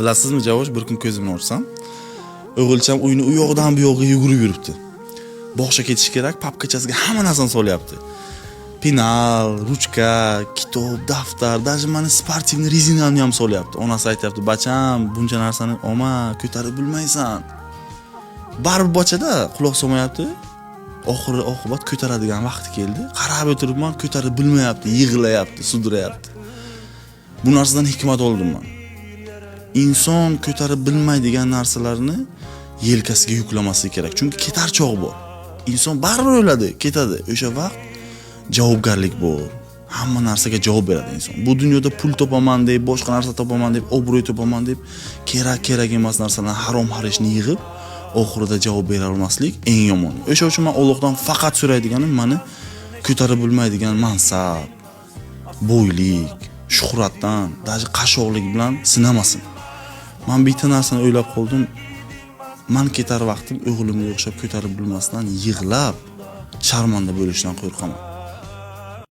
Bilasizmi, Javosh, bir kun ko'zimni ochsam, o'g'ilcham uyni u yoqdan bu yoqqa yugurib yuribdi. Bog'cha ketish kerak, papkachasiga hamma narsani solyapti. Penal, ruchka, kitob, daftar, даже meni sportivniy rezinamni ham solyapti. Onasi aytayapti: "Bacham, buncha narsani olma, ko'tarib bilmaysan." Baribir bochada quloq solmayapti. Oxiri oqibat ko'taradigan vaqti keldi. Qarab o'tiribman, ko'tarib bilmayapti, yig'layapti, sudrayapti. Bu narsadan hikmat oldim men. Inson ko'tarib bilmaydigan narsalarni yelkasiga yuklamaslik kerak. Chunki ketar chog' bor. Inson baribir o'ladi, ketadi. O'sha vaqt javobgarlik bor. Hamma narsaga javob beradi inson. Bu dunyoda pul topaman deb, boshqa narsa topaman deb, obro'y topaman deb kerak emas narsalarni harom-harishni yig'ib, oxirida javob bera olmaslik eng yomoni. O'sha uchun men Allohdan faqat so'raydiganim meni ko'tarib bilmaydigan mansab, bo'ylik, shuhratdan, даже qashshoqlik bilan sinamasin. Men bitta narsani o'ylab qoldim. Men ketar vaqtim o'g'limga o'xshab ko'tarib bilmasdan yig'lab, sharmanda bo'lishdan qo'rqaman.